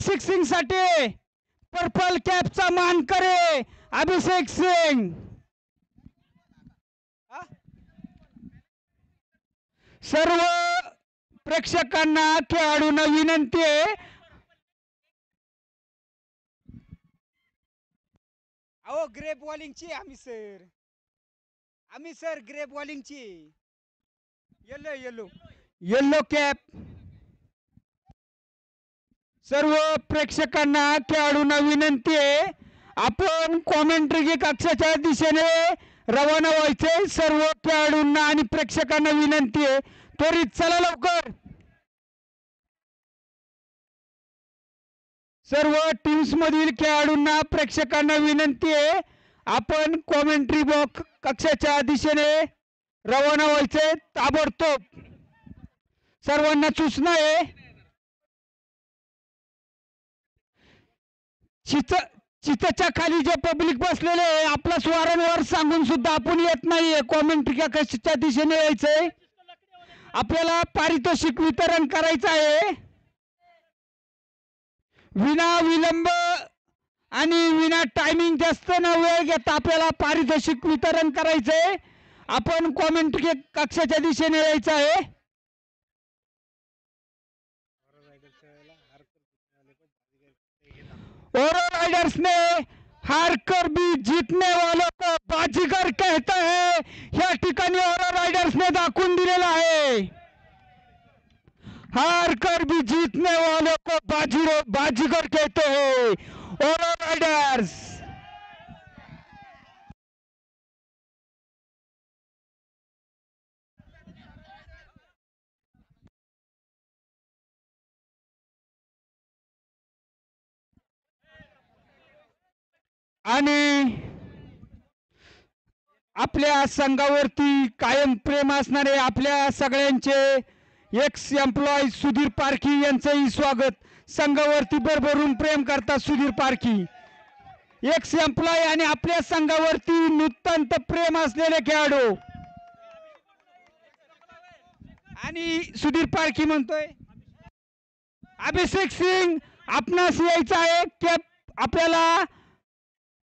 सिंग साठी purple captcha मानकरी अभिषेक सिंग। सर्व प्रेक्षकांना खेळाडूंना विनंती आहे, अहो ग्रे बॉलिंगची आम्ही सर ग्रे बॉलिंगची येलो येलो येलो कॅप। सर्व प्रेक्षकांना खेळाडूंना विनंती आहे, आपण कॉमेंट्री कक्षाच्या दिशेने रवाना व्हायचे। सर्व खेळाडूंना आणि प्रेक्षकांना विनंती आहे, त्वरित चला लवकर। सर्व टीम्स मधील खेळाडूंना प्रेक्षकांना विनंती आहे, आपण कॉमेंट्री बॉक्स कक्षाच्या दिशेने रवाना व्हायचे ताबडतोब। सर्वांना सूचना आहे, चितच्या खाली जे पब्लिक बसलेले आहे आपला वारंवार सांगून सुद्धा आपण येत नाहीये। कॉमेंट्री कक्षाच्या दिशेने यायचंय, आपल्याला पारितोषिक वितरण करायचं आहे। विना विलंब आणि विना टायमिंग जास्त न वेळ घेता आपल्याला पारितोषिक वितरण करायचंय। आपण कॉमेंट्री कक्षाच्या दिशेने यायचं आहे। ओरो राइडर्स ने हार कर भी जीतने वालों को बाजीगर कहता है, या ठिकाणी ओरो राइडर्स ने दाखवून दिलेला आहे। हार कर भी जीतने वालों को बाजीगर कहते हैं ओरो राइडर्स। आणि आपल्या संघावरती कायम प्रेम असणारे आपल्या सगळ्यांचे एक्स एम्प्लॉय सुधीर पारखी यांचंही स्वागत। संघावरती भरभरून प्रेम करतात सुधीर पारखी, एक्स एम्प्लॉय आणि आपल्या संघावरती नूतन प्रेम असलेले खेळाडू। आणि सुधीर पारखी म्हणतोय अभिषेक सिंग आपणास यायचं आहे। कॅप आपल्याला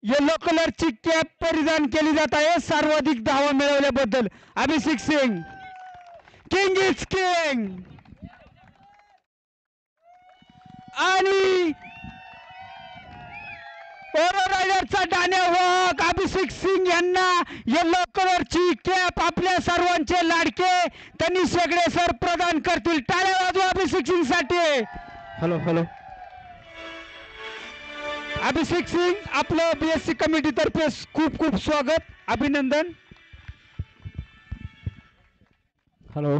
येलो कलरची कॅप परिधान केली जात आहे सर्वाधिक धावा मिळवल्याबद्दल। अभिषेक सिंग किंग इज किंग। आणि ओरो रायडरचा डाण्या वाघ अभिषेक सिंग यांना येलो कलरची कॅप आपल्या सर्वांचे लाडके त्यांनी शेगडे सर प्रदान करतील। टाळ्या वाजवा अभिषेक सिंग साठी। हॅलो हॅलो अभिषेक सिंग, आपलं बीएससी कमिटी तर्फे खूप खूप स्वागत, अभिनंदन। हॅलो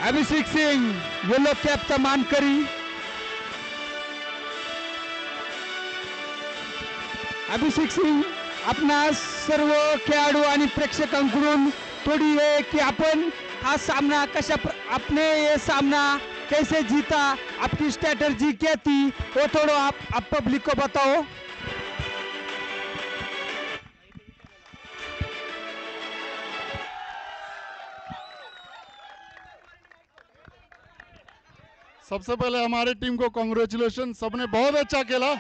अभिषेक सिंग येलो कॅपचा मानकरी। अभिषेक सिंग आपणास सर्व खेळाडू आणि प्रेक्षकांकडून थोडी है कि अपन हा सामना कशा आपने ये सामना कैसे जीता, आपकी स्ट्रैटेजी क्या थी, वो थोड़ा आप पब्लिक को बताओ। सबसे पहले हमारी टीम को कांग्रेचुलेशन, सबने बहुत अच्छा खेला,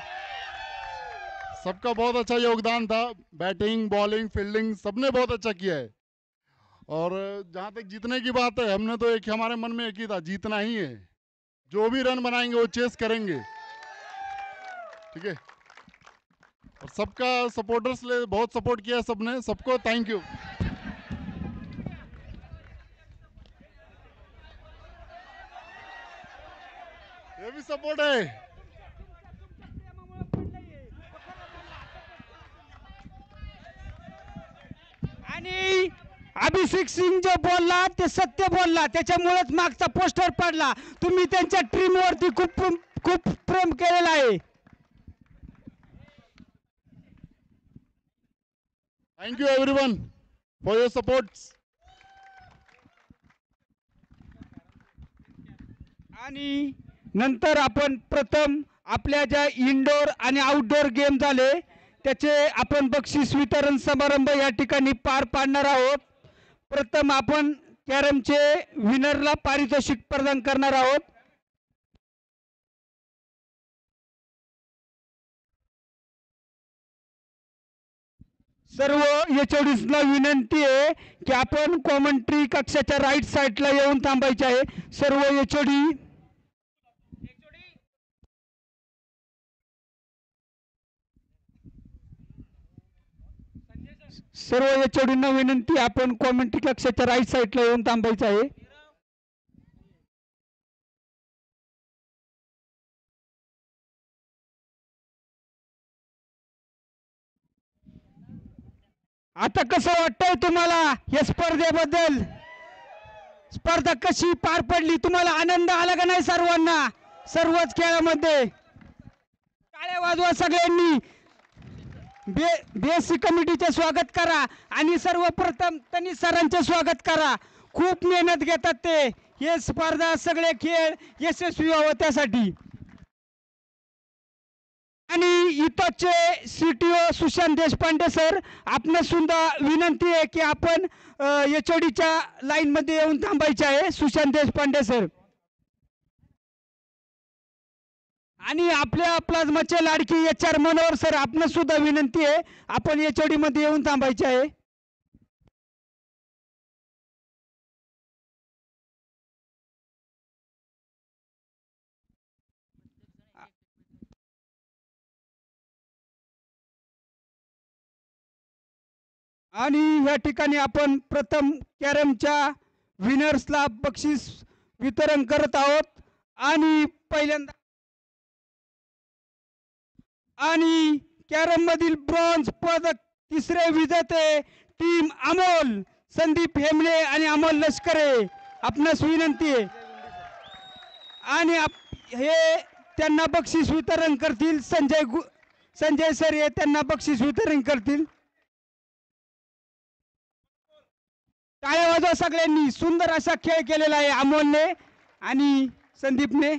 सबका बहुत अच्छा योगदान था। बैटिंग बॉलिंग फील्डिंग सबने बहुत अच्छा किया है। और जहां तक जीतने की बात है, हमने तो एक हमारे मन में एक ही था, जीतना ही है। जो भी रन बनाएंगे वो चेस करेंगे, ठीक है। और सबका सपोर्टर्स ने बहुत सपोर्ट किया, सबने, सबको थैंक यू। ये भी सपोर्ट है। आणि अभिषेक सिंग जो बोलला ते सत्य बोलला, त्याच्यामुळेच मागचा पोस्टर पडला। तुम्ही त्यांच्या टीम वरती खूप खूप प्रेम केलेला आहे। Thank you everyone for your support. आणि नंतर आपण प्रथम आपल्या ज्या इनडोर आणि आउटडोर गेम झाले त्याचे आपण बक्षीस वितरण समारंभ या ठिकाणी पार पाडणार आहोत। प्रथम आपण कॅरमचे विनरला पारितोषिक प्रदान करणार आहोत. सर्व एचओडीजला विनंती आहे की आपण कॉमेंट्री कक्षाच्या राईट साईडला येऊन थांबायचे आहे. सर्व एचओडी सर्व एचओडींना विनंती, आपण कॉमेंट्री कक्षाच्या राईट साईडला येऊन थांबायचं आहे. आता कसं वाटतंय तुम्हाला या स्पर्धेबद्दल? स्पर्धा कशी पार पडली? तुम्हाला आनंद आला का नाही? सर्वांना, सर्वच खेळामध्ये टाळ्या वाजवा सगळ्यांनी. बीएससी कमिटीचे स्वागत करा आणि सर्वप्रथम तनिष सरांचे स्वागत करा. खूप मेहनत घेतात ते, हे स्पर्धा सगळे खेळ यशस्वी व्हावं त्यासाठी. आणि इथंचे सीटीओ सुशांत देशपांडे सर, आपण सुद्धा विनंती आहे की आपण एचओडीच्या लाईन मध्ये येऊन थांबायचे आहे. सुशांत देशपांडे सर आणि आपल्या प्लाझ्माचे लाडकी HR मनोहर सर, आपण सुद्धा विनंती आहे आपण एचओडी मध्ये येऊन थांबायचे आहे. आणि या ठिकाणी आपण प्रथम कॅरमच्या विनर्सला बक्षीस वितरण करत आहोत. आणि पहिल्यांदा आणि कॅरम मधील ब्रॉन्झ पदक तिसरे विजेते टीम अमोल, संदीप हेमले आणि अमोल लष्करे, आपणास विनंती आहे. आणि हे त्यांना बक्षीस वितरण करतील. संजय सर हे त्यांना बक्षीस वितरण करतील. टाळ्या वाजवा सगळ्यांनी. सुंदर असा खेळ केलेला आहे अमोलने आणि संदीपने.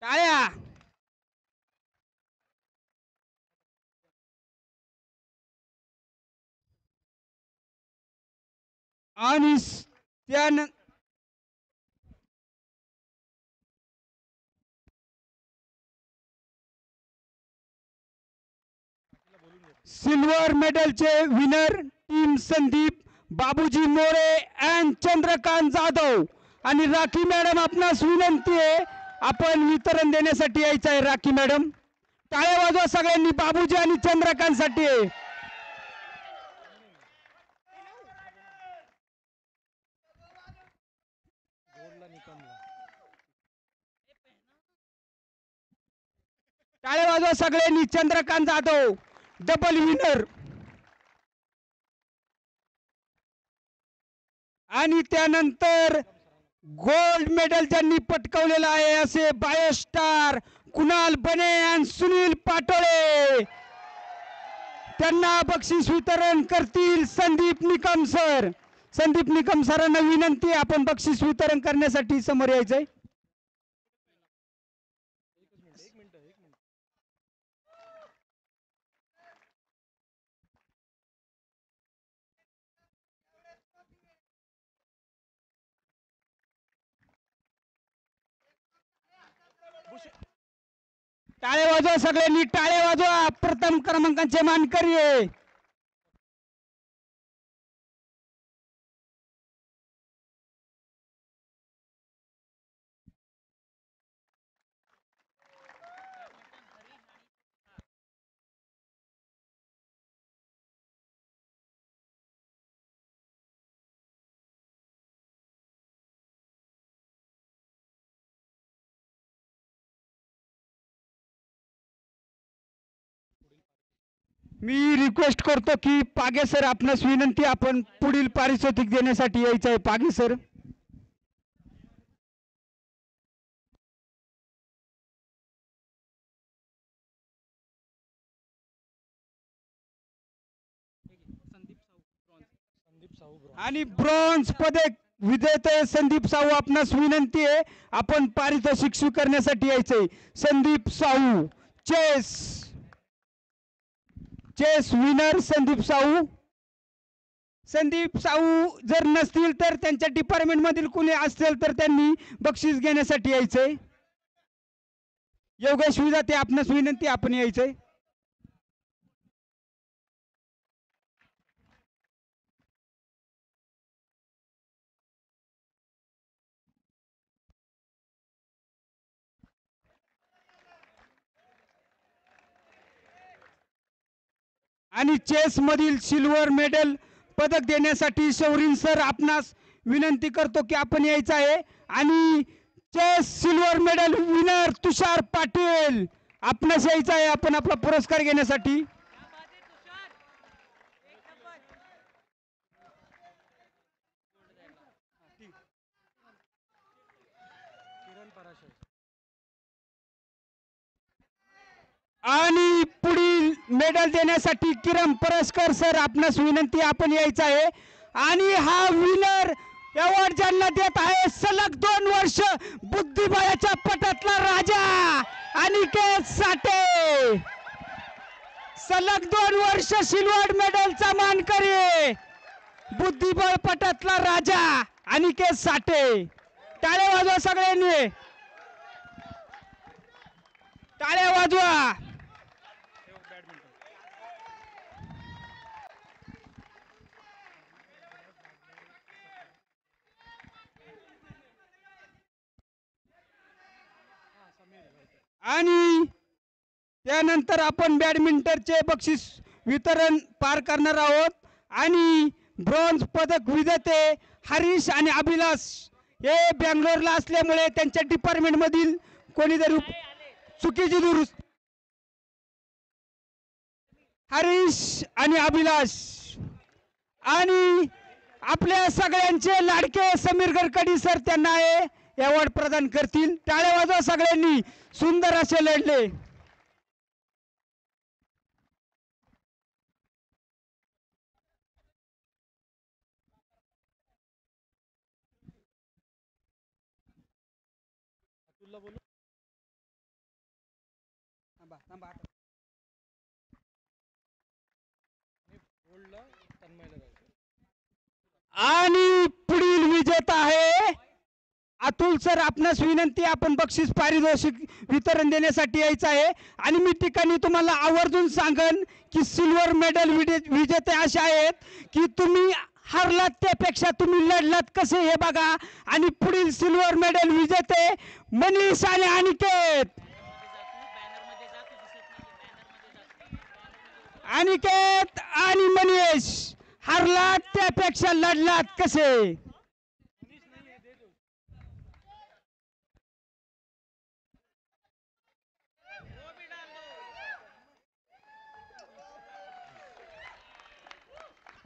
टाळ्या. आणि त्यानंतर सिल्वर मेडलचे winner team Sandeep, Babuji More and Chandrakant Jadhav. आणि राखी मॅडम, आपणास विनंती आहे आपण वितरण देण्यासाठी यायचं आहे. राखी मॅडम, टाळ्या वाजवा सगळ्यांनी बाबूजी आणि चंद्रकांत साठी. टाळ्या वाजवा सगळ्यांनी. Chandrakant Jadhav double winner. आणि त्यानंतर गोल्ड मेडल ज्यांनी पटकावलेला आहे असे बायोस्टार कुणाल बने आणि सुनील पाटोळे, त्यांना बक्षीस वितरण करतील संदीप निकम सर. संदीप निकम सरांना विनंती आहे आपण बक्षीस वितरण करण्यासाठी समोर यायचंय. टाळे वाजवा सगळ्यांनी, टाळे वाजवा. प्रथम क्रमांकाचे मानकरी आहे. मी रिक्वेस्ट करतो की पागे सर, आपणास विनंती, आपण पुढील पारितोषिक देण्यासाठी यायचं आहे. पागे सर. आणि ब्रॉन्झ पदक विजेते संदीप साहू, आपणास विनंती आहे आपण पारितोषिक स्वीकारण्यासाठी यायचंय. Sandeep Sahu chess winner Sandeep Sahu. संदीप साऊ जर नसतील तर त्यांच्या डिपार्टमेंट मधील कुणी असतील तर त्यांनी बक्षीस घेण्यासाठी यायचंय. योगेश विजाते आपणास विनंती, आपण यायचंय. आणि चेस मधील सिल्वर मेडल पदक देण्यासाठी शौरीन सर आपणास विनंती करतो की आपण यायचं आहे. आणि चेस सिल्वर मेडल विनर तुषार पाटील आपणास यायचं आहे आपण आपला पुरस्कार घेण्यासाठी. आणि पुढील मेडल देण्यासाठी किरण परस्कर सर आपणास विनंती, आपण यायचं आहे. आणि हा विनर अवॉर्ड ज्यांना देत आहे सलग 2 वर्ष बुद्धिबळाच्या पटातला राजा अनिकेत साठे. सलग 2 वर्ष सिल्वर मेडलचा मानकरी बुद्धिबळ पटातला राजा अनिकेत साठे. टाळ्या वाजवा सगळ्यांनी, टाळ्या वाजवा. आणि त्यानंतर आपण बॅडमिंटनचे बक्षीस वितरण पार करणार आहोत. आणि ब्रॉन्झ पदक विजेते हरीश आणि अभिलाष हे बेंगलोरला असल्यामुळे त्यांच्या डिपार्टमेंट मधील कोणीतरी चुकीची दुरुस्त. हरीश आणि अभिलाष आणि आपल्या सगळ्यांचे लाडके समीर गडकरी सर त्यांना हे अवॉर्ड प्रदान करतील. टाळ्या वाजवा सगळ्यांनी, सुंदर असे लढले. आणि पुढील विजेता आहे अतुल सर आपणास विनंती, आपण बक्षीस पारितोषिक वितरण देण्यासाठी यायचं आहे. आणि मी ठिकाणी तुम्हाला आवर्जून सांगन की सिल्वर मेडल विजेते असे आहेत की तुम्ही हरलात त्यापेक्षा तुम्ही लढलात कसे हे बघा. आणि पुढील सिल्वर मेडल विजेते मनीष आणि अनिकेत. अनिकेत आणि मनीष हरलात त्यापेक्षा लढलात कसे.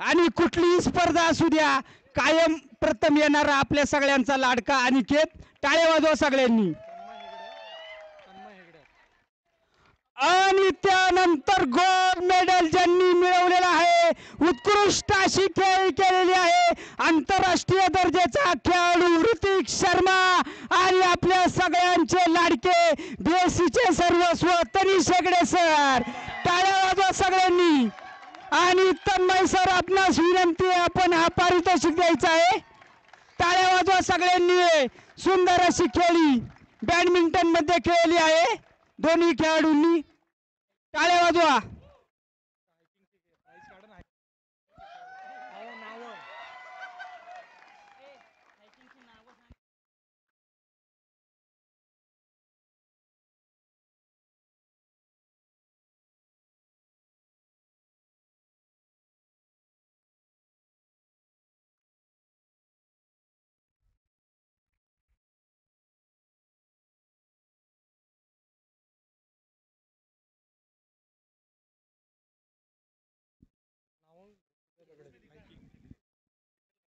आणि कुठलीही स्पर्धा असू द्या कायम प्रथम येणारा आपल्या सगळ्यांचा लाडका अनिकेत. टाळ्या वाजवा सगळ्यांनी. आणि त्यानंतर गोल्ड मेडल ज्यांनी मिळवलेलं आहे, उत्कृष्ट अशी खेळी केलेली आहे, आंतरराष्ट्रीय दर्जाचा खेळाडू ऋतिक शर्मा. आणि आपल्या सगळ्यांचे लाडके बीएससीचे सर्वस्व तनिष हेगडे सर. टाळ्या वाजवा सगळ्यांनी. आणि तन्मय सर आपणास विनंती, आपण हा पारितोषिक द्यायचा आहे. टाळ्या वाजवा सगळ्यांनी. सुंदर अशी खेळी बॅडमिंटन मध्ये खेळली आहे दोन्ही खेळाडूंनी. टाळ्या वाजवा.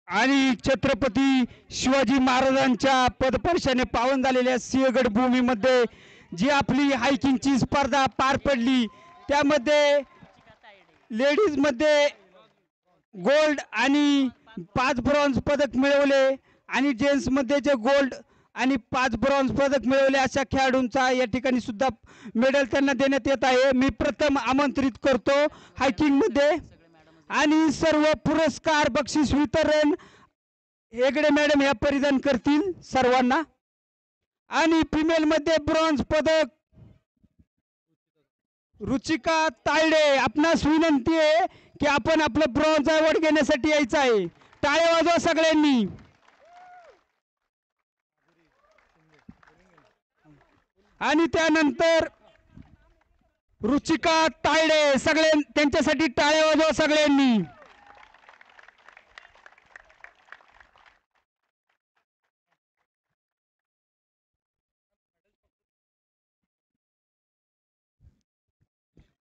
आणि छत्रपती शिवाजी महाराजांच्या पदस्पर्शाने पावन झालेल्या सिंहगड भूमीमध्ये जी आपली हायकिंगची स्पर्धा पार पडली, त्यामध्ये लेडीज मध्ये गोल्ड आणि 5 ब्रॉन्झ पदक मिळवले आणि जेंट्स मध्ये जे गोल्ड आणि 5 ब्रॉन्झ पदक मिळवले अशा खेळाडूंचा या ठिकाणी सुद्धा मेडल त्यांना देण्यात येत आहे. मी प्रथम आमंत्रित करतो हायकिंग मध्ये आणि सर्व पुरस्कार बक्षीस वितरण हेगडे मॅडम ह्या परिधान करतील सर्वांना. आणि फिमेल मध्ये ब्रॉन्झ पदक रुचिका तायडे. आपणास विनंती आहे की आपण आपलं ब्रॉन्झ अवॉर्ड घेण्यासाठी यायचं आहे. टाळ्या वाजवा सगळ्यांनी. आणि त्यानंतर रुचिका तायडे सगळे त्यांच्यासाठी टाळ्या वाजवा सगळ्यांनी.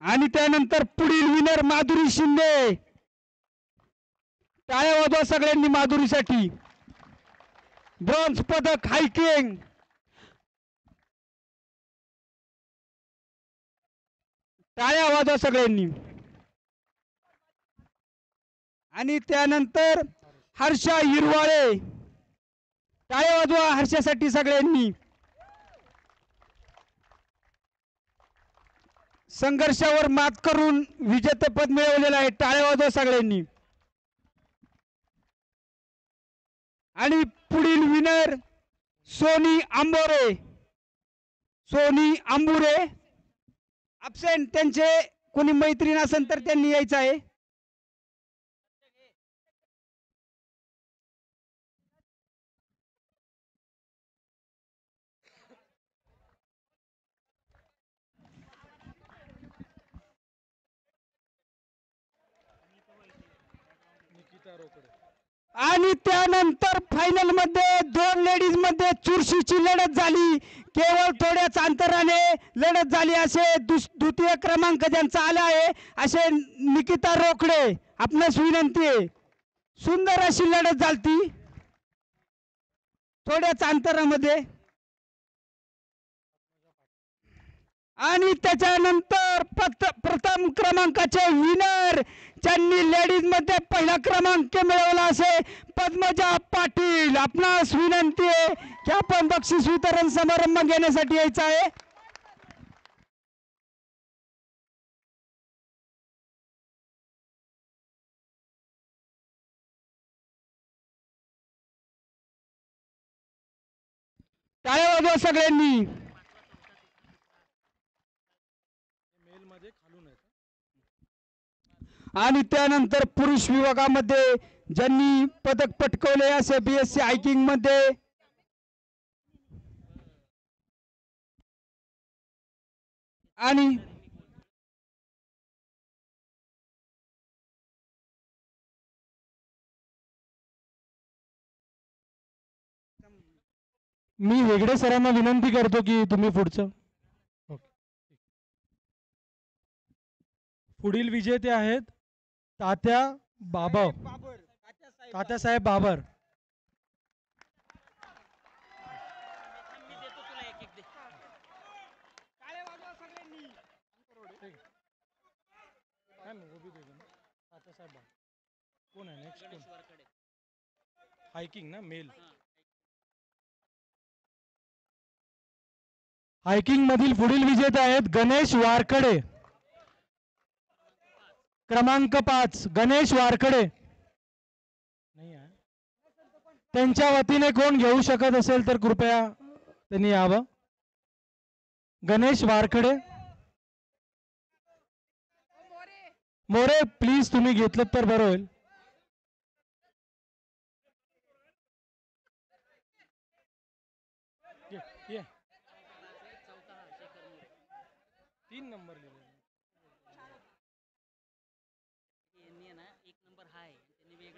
आणि त्यानंतर पुढील विनर माधुरी शिंदे. टाळ्या वाजवा सगळ्यांनी माधुरीसाठी. ब्रॉन्झ पदक हायकिंग. टाळ्या वाजवा सगळ्यांनी. आणि त्यानंतर हर्षा हिरवाळे. टाळ्या वाजवा हर्षासाठी सगळ्यांनी. संघर्षावर मात करून विजेतेपद मिळवलेलं आहे. टाळ्या वाजवा सगळ्यांनी. आणि पुढील विनर सोनी आंबोरे. सोनी आंबुरे अब्सेंट. त्यांचे कोणी मैत्रीण असेल तर त्यांनी यायचं आहे. आणि त्यानंतर फायनल मध्ये दोन लेडीज मध्ये चुरशीची लढत झाली. केवळ थोड्याच अंतराने लढत झाली. असे द्वितीय क्रमांक ज्यांचा आला आहे असे निकिता रोकडे. आपणास विनंती आहे. सुंदर अशी लढत झालती थोड्याच अंतरामध्ये. आणि त्याच्यानंतर प्रथम क्रमांकाचे विनर ज्यांनी लेडीज मध्ये पहिला क्रमांक मिळवला असे पद्मजा पाटील. आपणास विनंती आहे की आपण बक्षीस वितरण समारंभ घेण्यासाठी यायचा आहे. टाळ्या वाजवा सगळ्यांनी. आणि त्यानंतर पुरुष विभागामध्ये ज्यांनी पदक पटकवले असे बीएससी हायकिंग मध्ये आणि मी वेगळे सरांना विनंती करतो की तुम्ही पुढचं. पुढील विजेते आहेत तात्यासाहेब बाबर. कोण आहे नेक्स्ट? हायकिंग ना मेल. हायकिंग मधील पुढील विजेते आहेत गणेश वारकडे. क्रमांक 5 गणेश वारकडे. नाही आहे. त्यांच्या वतीने कोण घेऊ शकत असेल तर कृपया त्यांनी यावं. गणेश वारकडे. मोरे प्लीज तुम्ही घेतलं तर बरं होईल. ये 3 नंबर लिहिले.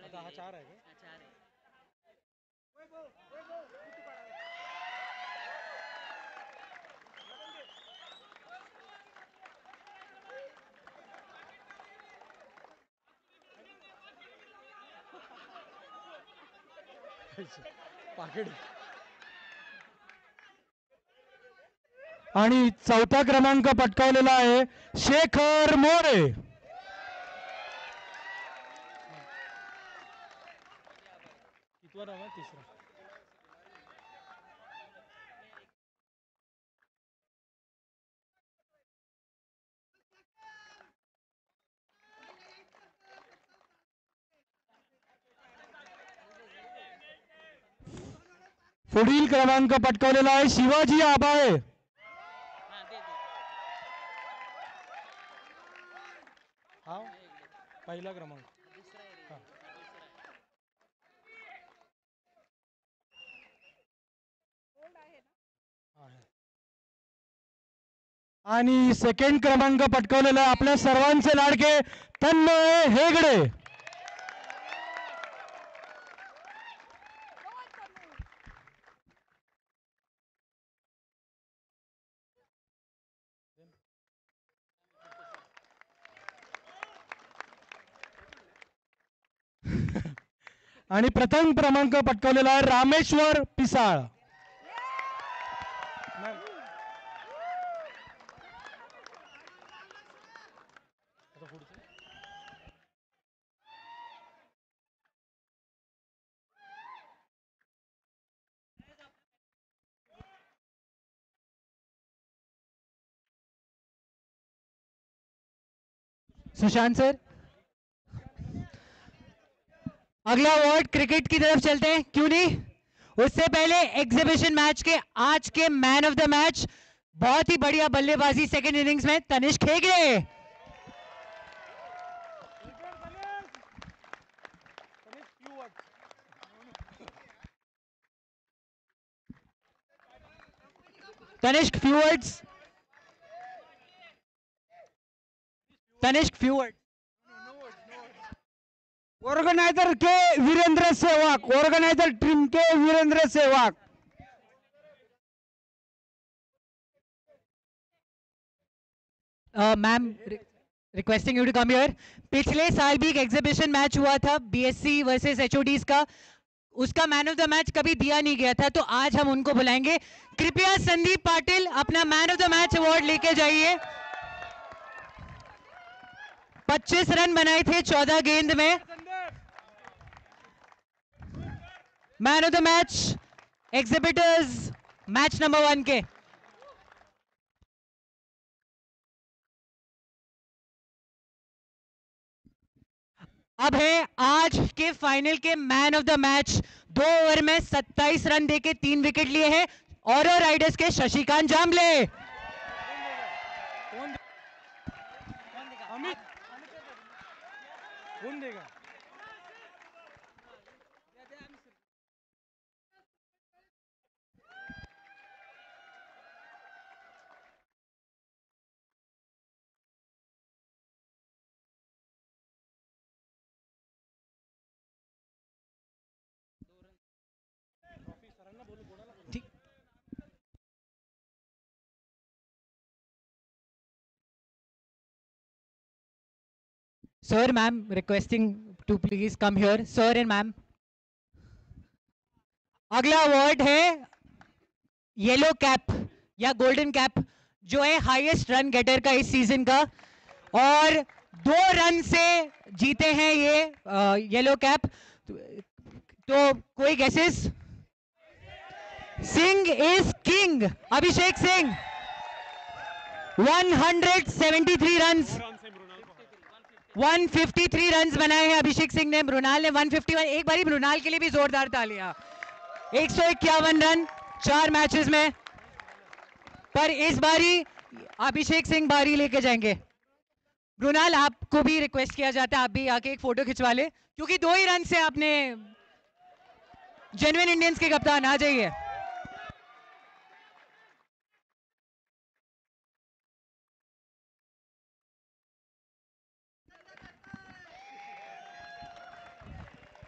आता हा 4 आहे का? पाकिट. आणि चौथा क्रमांक पटकावलेला आहे शेखर मोरे. तिसरा. पुढील क्रमांक पटकावलेला आहे शिवाजी आबाळे. पहिला क्रमांक. आणि सेकंड क्रमांक पटकावलेला आहे आपल्या सर्वांचे लाडके तन्मय हेगडे. आणि प्रथम क्रमांक पटकावलेला आहे रामेश्वर पिसाळ. सुशांत सर, अगला अवार्ड क्रिकेट की तरफ चलते हैं, क्यों नहीं? उससे पहले एग्जीबिशन मैच के आज के मैन ऑफ द मैच, बहुत ही बढ़िया बल्लेबाजी सेकंड इनिंग्स में Tanishq Hegde. Tanishq few words. Tanishq few words. Organizer के वीरेंद्र सहवाग, ऑर्गेनाइजर टीम के Virender Sehwag. Ma'am, requesting you to come here. पिछले साल भी एक एग्जीबिशन मैच हुआ था बीएससी वर्सेस एचओडीज का, उसका मैन ऑफ द मैच कभी दिया नहीं गया था, तो आज हम उनको बुलाएंगे. कृपया संदीप पाटिल अपना man of the match award लेके जाइए. 25 रन बनाए थे 14 गेंद में. Man of the match exhibitors match number 1 के. अब है आज के फाइनल के man of the match. 2 over में 27 रन देके 3 विकेट लिए हैं औरो राइडर्स के शशिकांत जामले. कौन देगा? Sir, ma'am, requesting to please come here. Sir and ma'am. अगला अवार्ड है येलो कैप या गोल्डन कैप, जो है हाईएस्ट रन गेटर का इस सीजन का, और 2 रन से जीते हैं ये येलो कैप. तो कोई guesses? Singh is king. Abhishek Singh 173 runs, 153 runs बनाए हैं अभिषेक सिंह ने. मृणाल ने 151. एक बारी मृणाल के लिए भी जोरदार तालियां. 151 रन 4 मैचेस में, पर इस बारी अभिषेक सिंह बारी लेके जाएंगे. मृणाल, आपको भी रिक्वेस्ट किया जाता है, आप भी आके एक फोटो खिंचवा ले, क्योंकि 2 ही रन से आपने जेन्युइन इंडियंस के कप्तान आ जाइए.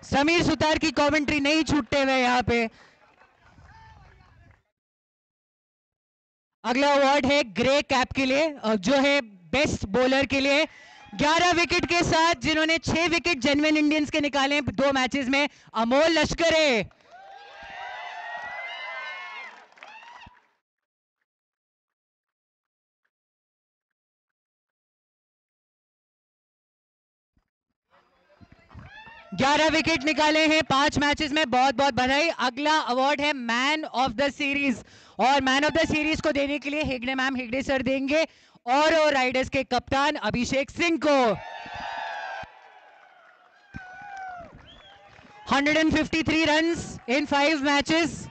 समीर सुतार की कमेंट्री नहीं छूटते हुए यहां पे. अगला अवार्ड है ग्रे कैप के लिए, जो है बेस्ट बॉलर के लिए. 11 विकेट के साथ जिन्होंने 6 विकेट जेन्युइन इंडियंस के निकाले 2 मैचेस में, अमोल लश्करे. ग्यारह विकेट निकाले हैं 5 मैचेस में, बहुत बहुत बधाई. अगला अवार्ड है मैन ऑफ द सीरीज, और मैन ऑफ द सीरीज को देने के लिए हेगड़े मैम, हेगड़े सर देंगे और राइडर्स के कप्तान अभिषेक सिंह को. 153 रन्स इन 5 मैचेस,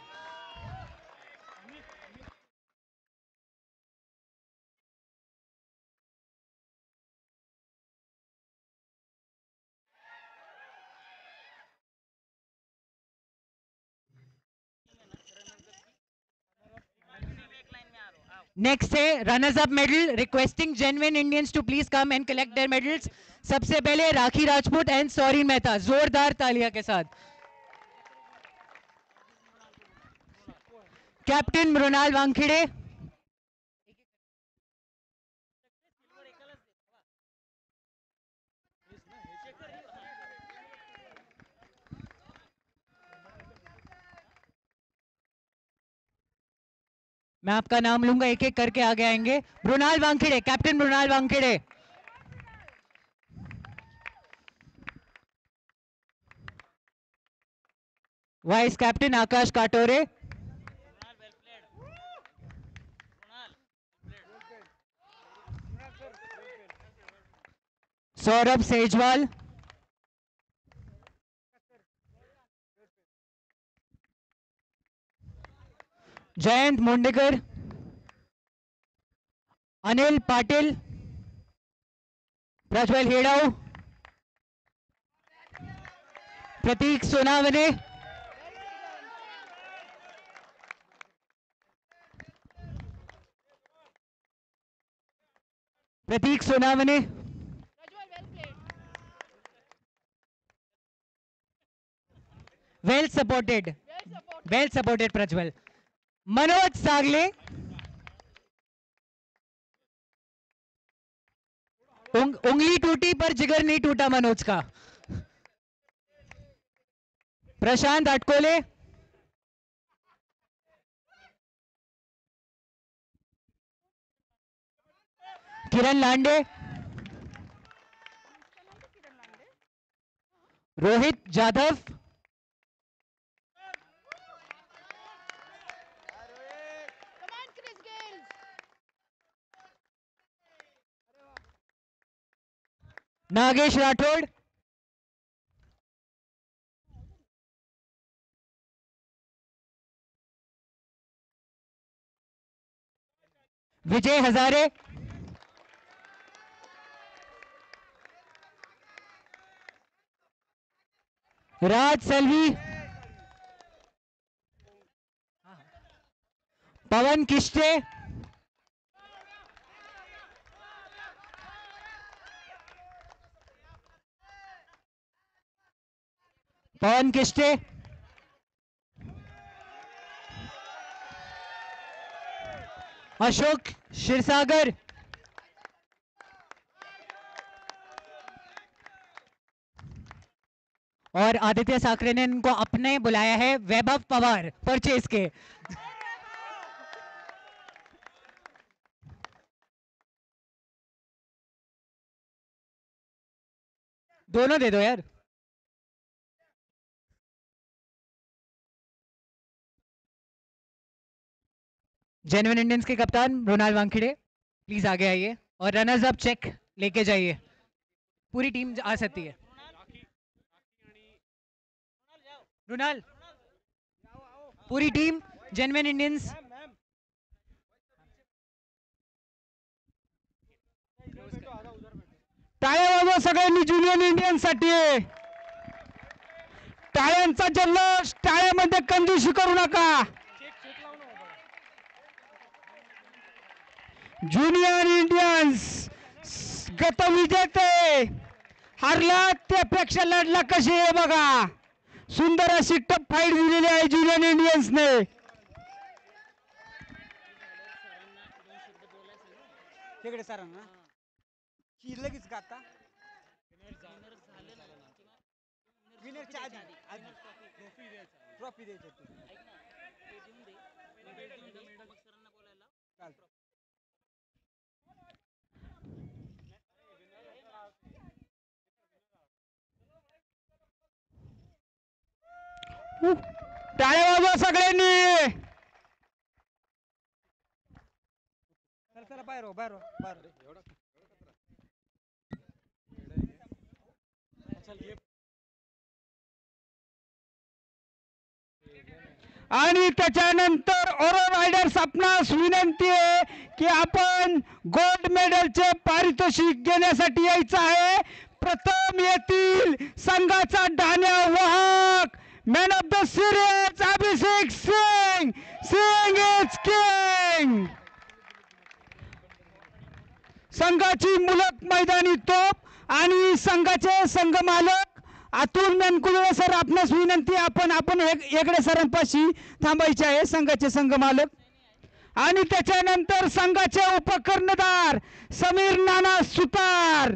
नेक्स्ट है runners up medal, requesting genuine Indians to please come and collect their medals. सबसे पहले राखी राजपूत एंड सौरीन मेहता, जोरदार तालियां के साथ। कैप्टन मृणाल वानखेड़े, मैं आपका नाम लूंगा, एक एक करके आगे आएंगे। Mrunal Wankhede, captain Mrunal Wankhede. Vice captain Akash Katore, Saurabh Sejwal, Jayant Mundekar, Anil Patil, Prajwal Hedau, Pratik Sonawane, Pratik Sonawane, well supported Prajwal. Manoj Sagle, उंगली टूटी पर जिगर नहीं टूटा मनोज का। प्रशांत अटकोले, किरण लांडे, रोहित जाधव, नागेश राठौड़, विजय हजारे, राज सलवी, पवन किश्ते, अशोक क्षीरसागर, और आदित्य साकरे ने इनको अपने बुलाया है वैभव पवार परचेज के। दोनों दे दो यार। जेन्युइन इंडियंस के कप्तान मृणाल वानखेड़े, प्लीज आगे आइए और रनर्स अप चेक लेके जाइए। पूरी टीम आ सकती है। मृणाल, पूरी टीम जेन्युइन इंडियंस। टाळ्या वाजवा सगळ्यांनी ज्युनियर इंडियन साठी। टाळ्यांचा जल्लोष, टाळ्यामध्ये कंजूसी करू नका। ज्युनियर इंडियन्स गतविजेते, हरला त्यापेक्षा लढला कशी आहे बघा। सुंदर अशी टफ फाईट दिलेली आहे ज्युनियर इंडियन्सने। तिकडे सरांना की लगेच गाता विनरच्या आधी ट्रॉफी द्यायची चालतं। टाळ्या वाजवा सगळ्यांनी। चला बाहेर हो, बाहेर हो, बाहेर। आणि त्याच्यानंतर ओरो रायडर्स आपणास विनंती आहे की आपण गोल्ड मेडलचे पारितोषिक घेण्यासाठी यायचं आहे। प्रथम येथील संघाचा धान्य वाहक man of the series Abhishek Singh, Singh is king. संघाची मुलक मैदानी तोप आणि संघाचे संघ मालक अतुल मेनकुळे सर, आपणास विनंती, आपण हेगडे सरांपाशी थांबायचे आहे, संघाचे संघ मालक. आणि त्याच्यानंतर संघाचे उपकर्णधार समीर नाना सुतार.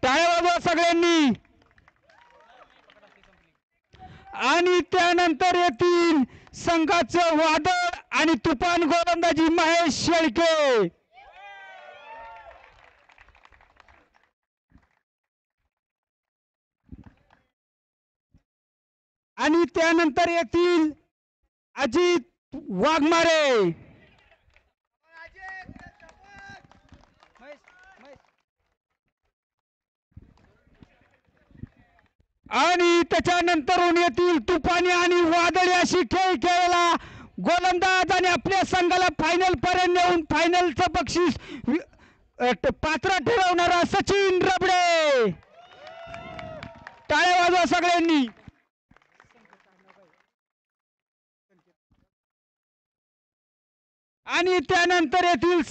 टाळ्या वाजवा सगळ्यांनी. आणि त्यानंतर येतील संघाचं वादळ आणि तुफान गोलंदाजी महेश शेळके. आणि त्यानंतर येतील अजित वाघमारे. आणि त्याच्यानंतरून येतील तुफानी आणि वादळी अशी खेळ खेळला गोलंदाज आणि आपल्या संघाला फायनल पर्यंत नेऊन फायनलचं बक्षीस पात्र ठरवणारा सचिन रबडे. टाळ्या वाजवा सगळ्यांनी. आणि त्यानंतर येथील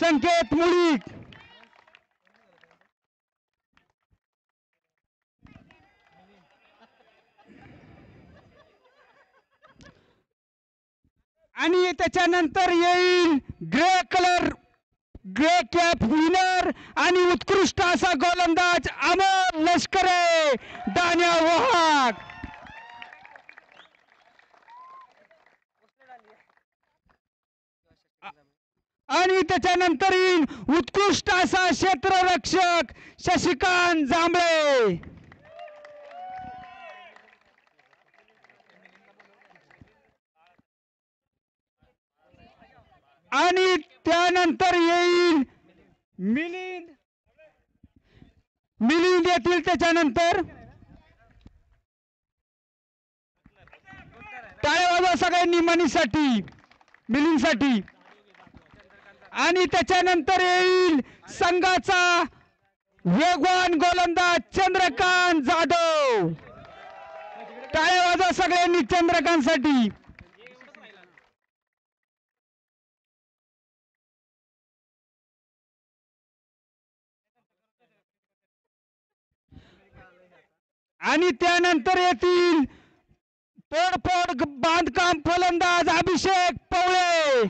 संकेत मुळीक. आणि त्याच्यानंतर येईल ग्रे कॅप विनर आणि उत्कृष्ट असा गोलंदाज अमोल लष्करे दान्या वाहक. आणि त्याच्यानंतर येईल उत्कृष्ट असा क्षेत्ररक्षक शशिकांत जांभळे. आणि त्यानंतर येईल मिलिंद येतील त्याच्यानंतर. टाळ्या वाजवा सगळ्यांनी मिलिंदसाठी. आणि त्याच्यानंतर येईल संघाचा वेगवान गोलंदाज चंद्रकांत जाधव. टाळ्या वाजवा सगळ्यांनी चंद्रकांतसाठी. आणि त्यानंतर येतील तोडफोड बांधकाम फलंदाज अभिषेक पवळे.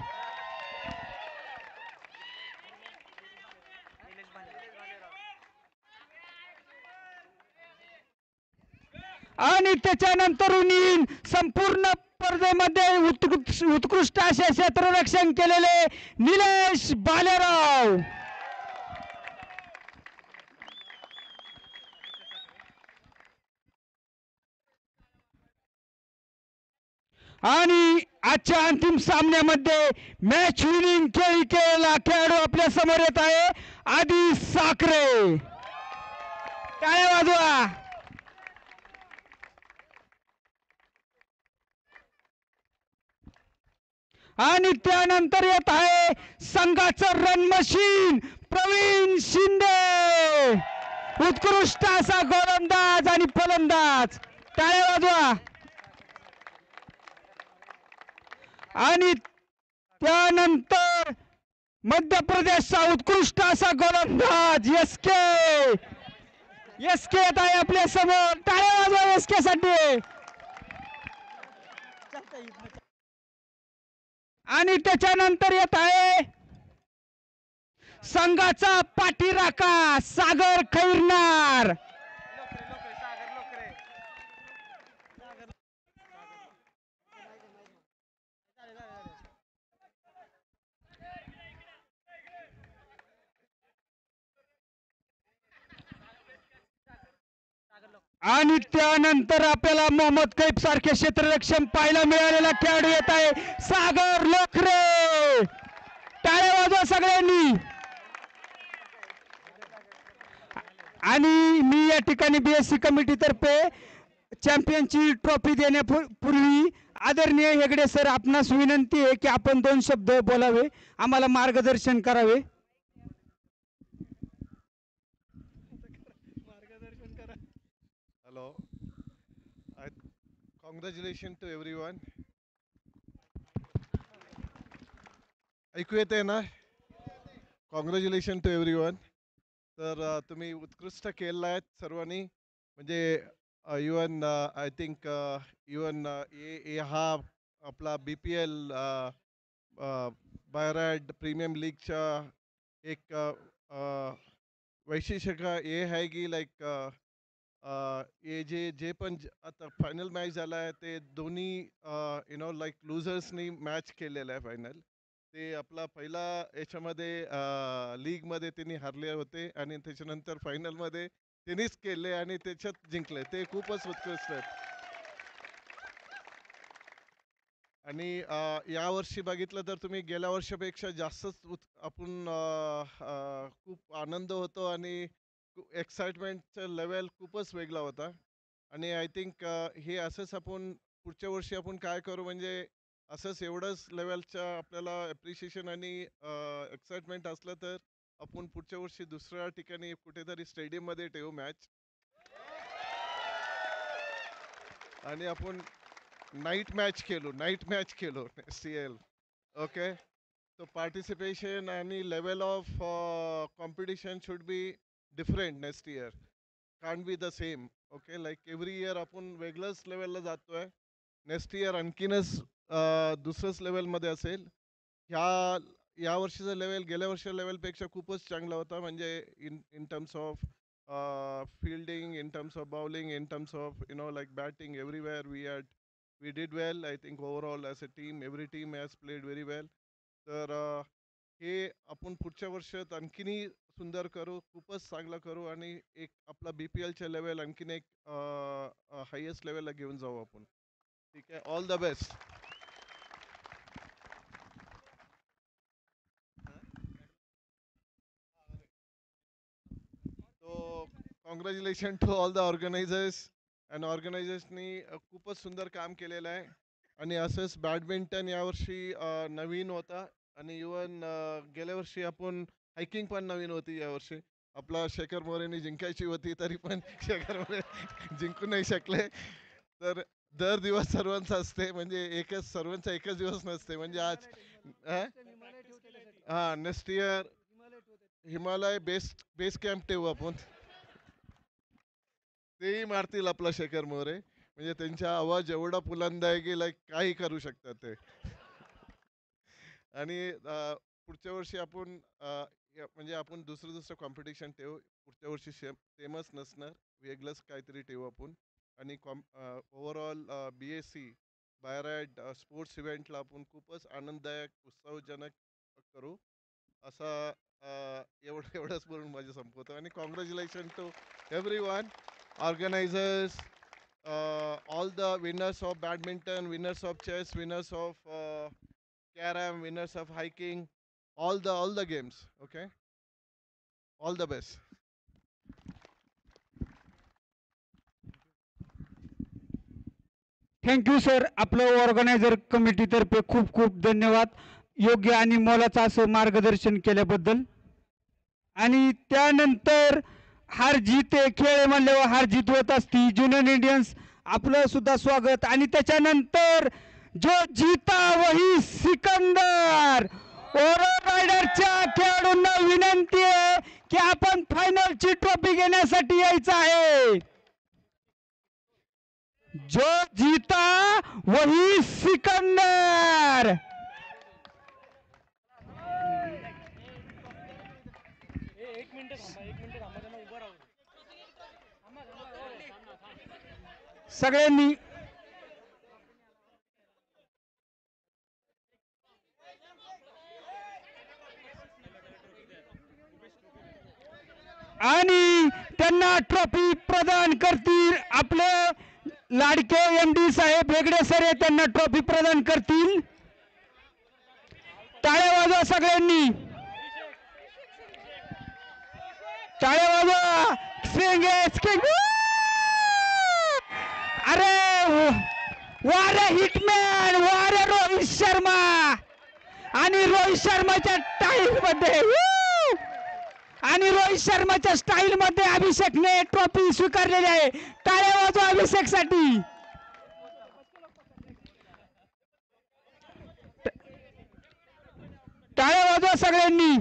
आणि त्याच्यानंतरून येईल संपूर्ण स्पर्धेमध्ये उत्कृष्ट असे क्षेत्ररक्षण केलेले निलेश बालेराव. आणि आजच्या अंतिम सामन्यामध्ये मॅच विनिंग खेळाडू आपल्या समोर येत आहे आदी साखरे. टाळ्या वाजवा. आणि त्यानंतर येत आहे संघाचं रन मशीन प्रवीण शिंदे. उत्कृष्ट असा गोलंदाज आणि फलंदाज. टाळ्या वाजवा. आणि त्यानंतर मध्य प्रदेशचा उत्कृष्ट असा गोलंदाज एसके येत आहे आपल्या समोर. टाळ्या वाजवा एसके साठी. आणि त्याच्यानंतर येत आहे संघाचा पाठीराखा सागर खैरनार. आणि त्यानंतर आपल्याला मोहम्मद कैफ सारखे क्षेत्ररक्षण पाहायला मिळालेला खेळाडू येत आहे सागर लोखरे. टाळ्या वाजवा सगळ्यांनी. आणि मी या ठिकाणी बीएससी कमिटी तर्फे चॅम्पियनची ट्रॉफी देण्यापूर्वी आदरणीय हेगडे सर, आपणास विनंती आहे की आपण 2 शब्द बोलावे, आम्हाला मार्गदर्शन करावे. Congratulation to everyone. ऐकू येते ना? Congratulation to everyone. तर तुम्ही उत्कृष्ट केलं आहेत सर्वांनी. म्हणजे इवन आय थिंक इवन हा आपला BPL बायरॅड प्रीमियम लीगच्या एक वैशिष्ट्य हे आहे की लाईक हे जे पण आता फायनल मॅच झाला आहे ते दोन्ही लाईक लुझर्सनी मॅच केलेलं आहे फायनल. ते आपला पहिला याच्यामध्ये लीगमध्ये त्यांनी हरले होते आणि त्याच्यानंतर फायनलमध्ये त्यांनीच केले आणि त्याच्यात जिंकले. ते खूपच उत्कृष्ट आहेत. आणि यावर्षी बघितलं तर तुम्ही गेल्या वर्षापेक्षा जास्तच आपण खूप आनंद होतो आणि एक्साइटमेंटचा लेवल खूपच वेगळा होता. आणि आय थिंक हे असंच आपण पुढच्या वर्षी आपण काय करू म्हणजे असंच एवढंच लेवलच्या आपल्याला ॲप्रिशिएशन आणि एक्साइटमेंट असलं तर आपण पुढच्या वर्षी दुसऱ्या ठिकाणी कुठेतरी स्टेडियममध्ये ठेवू मॅच आणि आपण नाईट मॅच खेळू CL. ओके. So participation आणि level of competition should be different next year. Can't be the same. Okay, like every year आपण वेगळंच लेवलला जातोय. नेक्स्ट इयर आणखीनच दुसरंच लेवलमध्ये असेल. या वर्षीचा लेवल गेल्या वर्षीच्या लेवलपेक्षा खूपच चांगला होता. म्हणजे in terms of fielding, in terms of bowling, in terms of like batting, everywhere we did well. I think overall as a team, every team has played very well. तर हे आपण पुढच्या वर्षात आणखीनही सुंदर करू, खूपच चांगलं करू आणि एक आपला BPLच्या लेवल आणखीन एक हायेस्ट लेवलला घेऊन जाऊ आपण. ठीक आहे. All the best. तो congratulation to all the organisers. आणि ऑर्गनायझर्सनी खूपच सुंदर काम केलेलं आहे. आणि असंच बॅडमिंटन यावर्षी नवीन होता आणि इवन गेल्या वर्षी आपण हायकिंग पण नवीन होती. यावर्षी आपला शेखर मोरेने जिंकायची होती तरी पण शेखर मोरे जिंकू नाही शकले. तर दर दिवस सर्वांचा असते म्हणजे सर्वांचा एकच दिवस नसते. म्हणजे आज next year Himalaya base camp ठेवू आपण. तेही मारतील आपला शेखर मोरे. म्हणजे त्यांचा आवाज एवढा बुलंद आहे की लाईक काही करू शकतात ते. आणि पुढच्या वर्षी आपण म्हणजे आपण दुसरं कॉम्पिटिशन ठेवू. पुढच्या वर्षी सेमच नसणार, वेगळंच काहीतरी ठेवू आपण. आणि ओव्हरऑल BSC बायरॅड स्पोर्ट्स इव्हेंटला आपण खूपच आनंददायक उत्साहजनक करू. असा एवढंच बोलून माझे संपवतो. आणि congratulation to everyone, organizers, all the winners of badminton, winners of chess, winners of carom, winners of hiking, all the games. Okay, all the best. Thank you sir. आपलं ऑर्गनायझर कमिटीतर्फे खूप खूप धन्यवाद योग्य आणि मोलाचं असं मार्गदर्शन केल्याबद्दल. आणि त्यानंतर हार जीत खेळ म्हणल्यावर हार जीत होत असती. ज्युनियर इंडियन्स आपलं सुद्धा स्वागत. आणि त्याच्यानंतर जो जीता वही सिकंदर. ओव्हर रायडरच्या खेळाडूंना विनंती आहे की आपण फायनलची ट्रॉफी घेण्यासाठी यायचं आहे. जो जीता वही सिकंदर. सगळ्यांनी आणि त्यांना ट्रॉफी प्रदान करतील आपले लाडके MD साहेब हेगडे सर त्यांना ट्रॉफी प्रदान करतील. टाळ्या वाजवा सगळ्यांनी, टाळ्या वाजवा. अरे वारे हिटमॅन, वारे रोहित शर्मा. आणि रोहित शर्माच्या स्टाईल मध्ये अभिषेकने ट्रॉफी स्वीकारलेली आहे. टाळ्या वाजवा अभिषेक साठी. सगळ्यांनी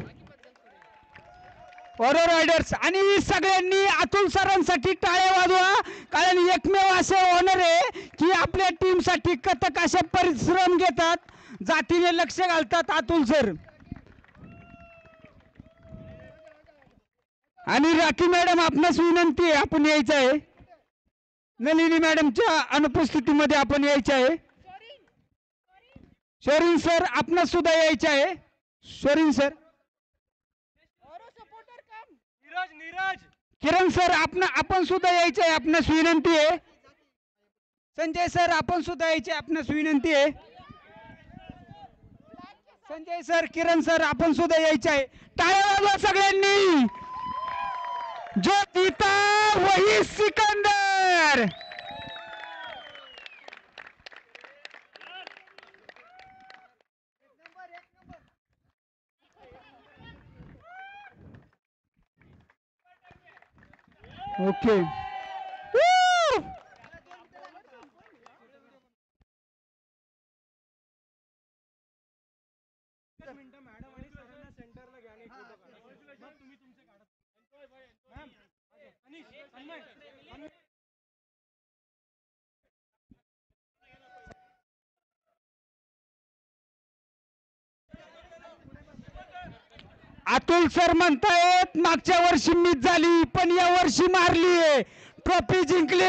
ऑरो रायडर्स आणि सगळ्यांनी अतुल सरांसाठी टाळ्या वाजवा, कारण एकमेव असे ओनर आहे की आपल्या टीमसाठी कथक असे परिश्रम घेतात, जातीने लक्ष घालतात अतुल सर. आणि राखी मॅडम आपणास विनंती आहे, आपण यायचं आहे. नलिनी मॅडमच्या अनुपस्थितीमध्ये आपण यायचं आहे. शोरीन सर आपणास सुद्धा यायचं आहे. शोरीन सर, किरण सर आपण सुद्धा यायचं आहे, आपणास विनंती आहे. संजय सर आपण सुद्धा यायचे, आपणास विनंती आहे. संजय सर, किरण सर आपण सुद्धा यायचे आहे. टाळ्या वाजवा सगळ्यांनी. जो जीता वही सिकंदर. ओके. अतुल सर म्हणतायत मागच्या वर्षी मिस झाली, पण या वर्षी मारली, ट्रॉफी जिंकली.